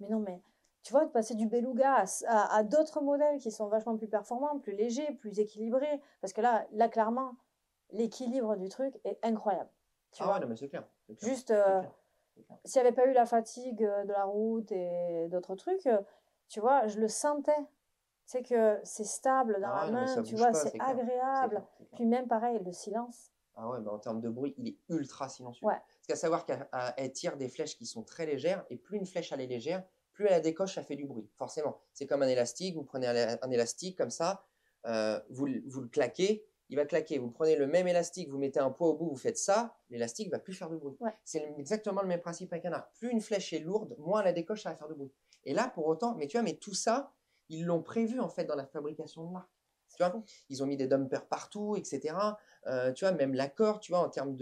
mais non, mais tu vois, de passer du beluga à d'autres modèles qui sont vachement plus performants, plus légers, plus équilibrés. Parce que là clairement, l'équilibre du truc est incroyable. Tu vois, ouais, non, mais c'est clair. juste, clair. s'il n'y avait pas eu la fatigue de la route et d'autres trucs, tu vois, je le sentais. C'est que c'est stable dans la main, tu vois, c'est agréable. Clair. Puis même pareil, le silence. Ah ouais, bah en termes de bruit, il est ultra silencieux. Ouais. Parce qu'à savoir qu'elle tire des flèches qui sont très légères, et plus une flèche elle est légère, plus elle la décoche, ça fait du bruit, forcément. C'est comme un élastique, vous prenez un élastique comme ça, vous le claquez, il va claquer. Vous prenez le même élastique, vous mettez un poids au bout, vous faites ça, l'élastique va plus faire de bruit. Ouais. C'est exactement le même principe avec un arc. Plus une flèche est lourde, moins elle la décoche, ça va faire de bruit. Et là, pour autant, mais tu vois, mais tout ça, ils l'ont prévu en fait dans la fabrication de l'arc. Tu vois, ils ont mis des dumpers partout, etc. Tu vois, même la corde, tu vois, en termes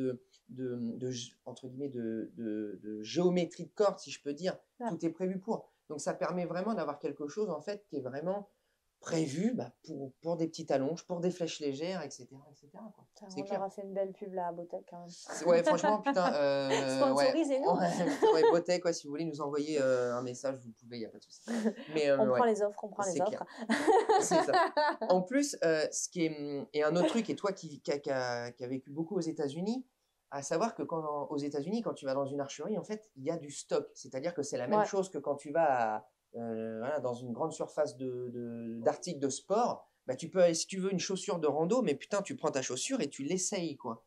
entre guillemets, de géométrie de corde, si je peux dire, tout est prévu pour. Donc, ça permet vraiment d'avoir quelque chose, en fait, qui est vraiment prévu pour des petites allonges, pour des flèches légères, etc. Quoi. On aura fait une belle pub là à Bottec quand même. Ouais, franchement, putain. Sponsorisez-nous. Ouais, Bottec, quoi, si vous voulez nous envoyer un message, vous pouvez, il n'y a pas de souci. Mais, on prend les offres, C'est ça. En plus, ce qui est, et un autre truc, et toi qui a vécu beaucoup aux États-Unis, à savoir que aux États-Unis, quand tu vas dans une archerie, en fait, il y a du stock. C'est-à-dire que c'est la même chose que quand tu vas dans une grande surface d'articles de sport. Bah, tu peux aller, si tu veux une chaussure de rando, mais putain, tu prends ta chaussure et tu l'essayes, quoi.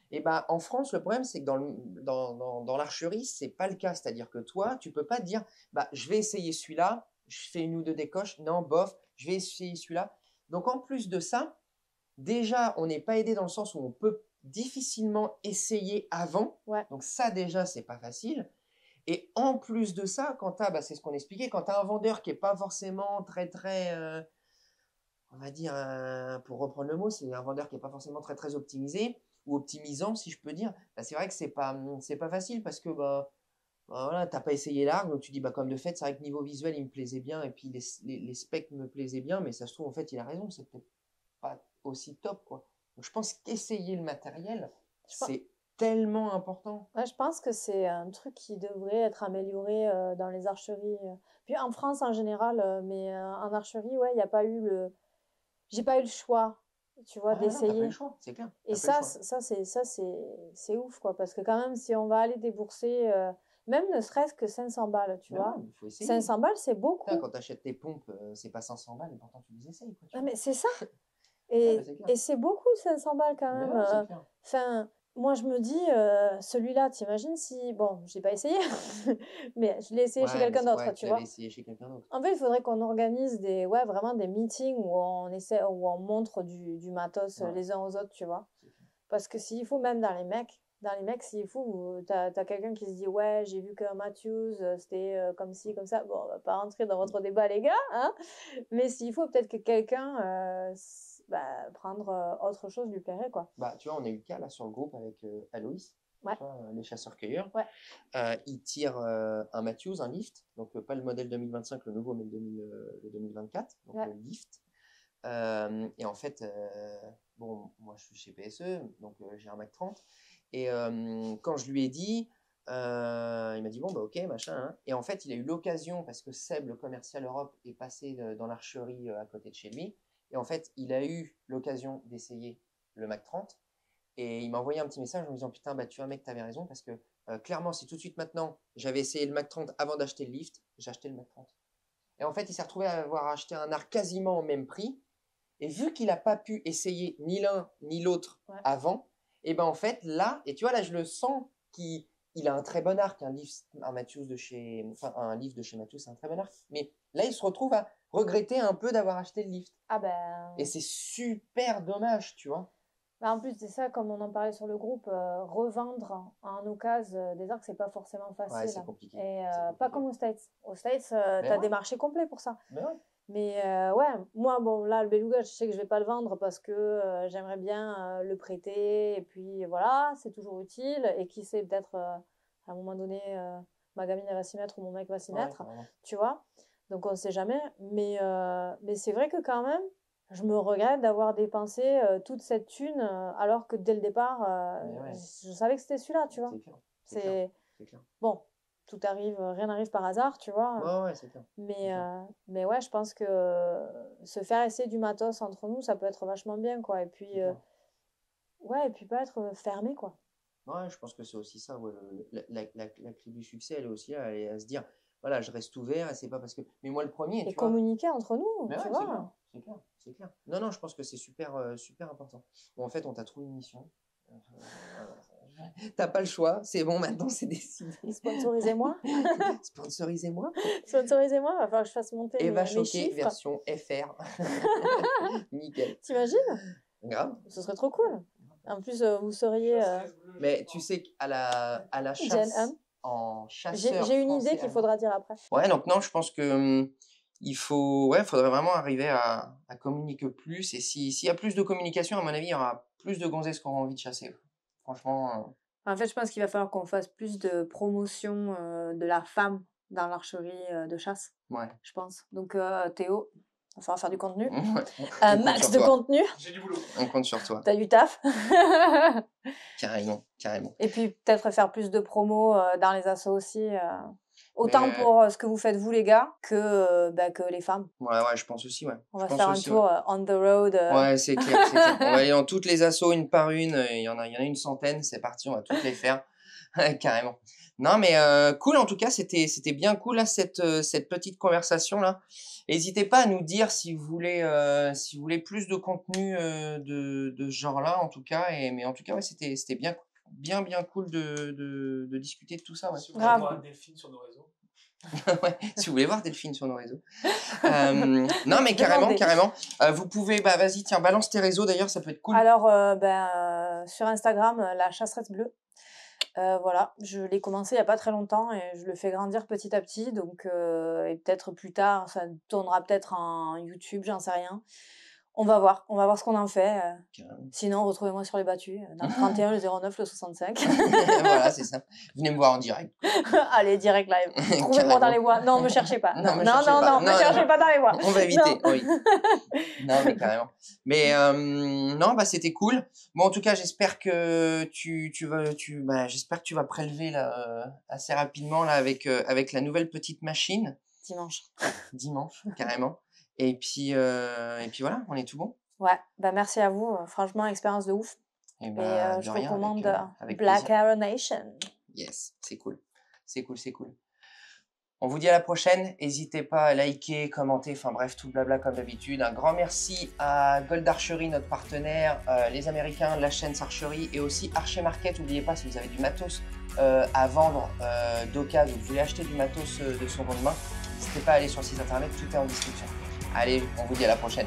Et bah, en France, le problème, c'est que dans l'archerie, c'est pas le cas. C'est-à-dire que toi, tu peux pas te dire, bah, je vais essayer celui-là, je fais une ou deux décoches, non, bof, je vais essayer celui-là. Donc, en plus de ça, déjà, on n'est pas aidé dans le sens où on peut difficilement essayer avant. Ouais. Donc, ça, déjà, c'est pas facile. Et en plus de ça, quand tu as, c'est ce qu'on expliquait, quand tu as un vendeur qui n'est pas forcément très, on va dire, pour reprendre le mot, c'est un vendeur qui n'est pas forcément très optimisé ou optimisant, si je peux dire, bah, c'est vrai que c'est pas facile parce que voilà, tu n'as pas essayé l'arc, donc tu dis, comme de fait, c'est vrai que niveau visuel, il me plaisait bien et puis les specs me plaisaient bien, mais ça se trouve, en fait, il a raison, c'est peut-être pas aussi top, quoi. Donc, je pense qu'essayer le matériel, c'est tellement important. Ouais, je pense que c'est un truc qui devrait être amélioré dans les archeries. Puis en France en général, mais en archerie, ouais, il n'y a pas eu j'ai pas eu le choix, tu vois, d'essayer. T'as pas eu le choix, c'est clair. Et c'est ouf, quoi, parce que quand même, si on va aller débourser, même ne serait-ce que 500 balles, tu vois. Ouais, faut essayer. 500 balles, c'est beaucoup. Putain, quand tu achètes tes pompes, c'est pas 500 balles, et pourtant tu les essayes, quoi. Ah, mais c'est ça. Et c'est beaucoup, 500 balles quand même. Enfin, moi, je me dis, celui-là, t'imagines si... Bon, je l'ai pas essayé, mais je l'ai essayé chez quelqu'un d'autre, tu vois. Essayé chez quelqu'un d'autre. En fait, il faudrait qu'on organise vraiment des meetings où on montre du matos les uns aux autres, tu vois. Parce que s'il faut, même dans les mecs, s'il faut, t'as quelqu'un qui se dit, ouais, j'ai vu que Matthews, c'était comme ci, comme ça. Bon, on va pas rentrer dans votre débat, les gars, hein. Mais s'il faut, peut-être que quelqu'un... prendre autre chose lui plairait, quoi. Tu vois, on a eu le cas là sur le groupe avec Aloïs, ouais. Les chasseurs-cueilleurs. Ouais. Il tire un Matthews, un lift, donc pas le modèle 2025, le nouveau, mais le 2024, donc le lift. Et en fait, moi je suis chez PSE, donc j'ai un Mac 30. Et quand je lui ai dit, il m'a dit bon, ok, machin. Hein. Et en fait, il a eu l'occasion, parce que Seb, le commercial Europe, est passé dans l'archerie à côté de chez lui. Et en fait, il a eu l'occasion d'essayer le Mac 30. Et il m'a envoyé un petit message en me disant putain, tu vois, mec, t'avais raison, parce que clairement, si tout de suite maintenant, j'avais essayé le Mac 30 avant d'acheter le lift, j'ai acheté le Mac 30. Et en fait, il s'est retrouvé à avoir acheté un arc quasiment au même prix. Et vu qu'il n'a pas pu essayer ni l'un ni l'autre avant, et en fait, là, et tu vois, là, je le sens qu'il a un très bon arc, un livre de chez Matthews, c'est un très bon arc. Mais là, il se retrouve à regretter un peu d'avoir acheté le lift. Et c'est super dommage, tu vois. En plus de ça, comme on en parlait sur le groupe, revendre en occasion des arcs, c'est pas forcément facile. Ouais, c'est compliqué. Et pas comme aux States. Aux States, t'as des marchés complets pour ça. Mais moi, là, le beluga, je sais que je vais pas le vendre parce que j'aimerais bien le prêter. Et puis voilà, c'est toujours utile. Et qui sait, peut-être à un moment donné, ma gamine va s'y mettre ou mon mec va s'y mettre. Tu vois. Donc on sait jamais. Mais c'est vrai que quand même, je me regrette d'avoir dépensé toute cette thune alors que dès le départ, je savais que c'était celui-là, tu vois. C'est clair. Bon, tout arrive, rien n'arrive par hasard, tu vois. Ouais, c'est clair. Mais ouais, je pense que se faire essayer du matos entre nous, ça peut être vachement bien, quoi. Et puis, ouais, et puis pas être fermé, quoi. Ouais, je pense que c'est aussi ça. Ouais, la clé du succès, elle est aussi là, elle est à se dire, voilà, je reste ouvert, et c'est pas parce que. Mais moi, le premier, Et tu vois. communiquer entre nous, Mais tu ouais, vois. c'est clair, c'est clair. Non, je pense que c'est super, super important. Bon, en fait, on t'a trouvé une mission. T'as pas le choix, c'est bon, maintenant c'est décidé. Sponsorisez-moi. Sponsorisez-moi. Sponsorisez-moi, il va falloir que je fasse monter Eva mes Choquet, chiffres. version FR. Nickel. T'imagines? Grave. Ce serait trop cool. En plus, vous seriez... Mais tu sais qu'à la chasse, en chasseur J'ai une idée français, qu'il faudra dire après. Ouais, donc non, je pense que faudrait vraiment arriver à communiquer plus. Et s'il y a plus de communication, à mon avis, il y aura plus de gonzesses qui auront envie de chasser. Franchement. En fait, je pense qu'il va falloir qu'on fasse plus de promotion de la femme dans l'archerie de chasse. Ouais. Je pense. Donc, Théo, il va falloir faire du contenu. Ouais. Un max de contenu. J'ai du boulot. On compte sur toi. T'as du taf. Carrément. Et puis, peut-être faire plus de promos dans les assos aussi. Autant pour ce que vous faites, vous, les gars, que les femmes. Ouais, je pense aussi, ouais. On va faire un tour on the road. Ouais, c'est clair. On va aller dans toutes les assos, une par une. Il y en a une centaine, c'est parti, on va toutes les faire. Carrément. Non, mais cool, en tout cas, c'était bien cool, là, cette petite conversation-là. N'hésitez pas à nous dire si vous voulez plus de contenu de ce genre-là, en tout cas. Mais en tout cas, ouais, c'était bien cool de discuter de tout ça. Ouais. Si vous voulez voir Delphine sur nos réseaux. Ouais, si vous voulez voir Delphine sur nos réseaux. Non, mais carrément. Vous pouvez, vas-y, tiens, balance tes réseaux d'ailleurs, ça peut être cool. Alors, sur Instagram, la chasseresse bleue. Voilà, je l'ai commencé il n'y a pas très longtemps et je le fais grandir petit à petit. Donc, et peut-être plus tard, ça tournera peut-être en YouTube, j'en sais rien. On va voir ce qu'on en fait. Sinon, retrouvez-moi sur les battus, dans le 31, le 09, le 65. Voilà, c'est ça. Venez me voir en direct. Allez, direct live. Trouvez-moi dans les bois. Non, ne me cherchez pas. Non, me cherchez pas dans les bois. On va éviter, oui. Non, mais carrément. Mais non, c'était cool. Bon, en tout cas, j'espère que j'espère que tu vas prélever là, assez rapidement là, avec la nouvelle petite machine. Dimanche, carrément. Et puis voilà, on est tout bon. Ouais, merci à vous. Franchement, expérience de ouf. Et je recommande avec Black Arrow Nation. Yes, c'est cool. C'est cool. On vous dit à la prochaine. N'hésitez pas à liker, commenter, enfin bref, tout blabla comme d'habitude. Un grand merci à Gold Archery, notre partenaire, les Américains, la chaîne Archery et aussi Archer Market. N'oubliez pas, si vous avez du matos à vendre d'occasion, vous voulez acheter du matos de seconde main, n'hésitez pas à aller sur le site internet, tout est en description. Allez, on vous dit à la prochaine.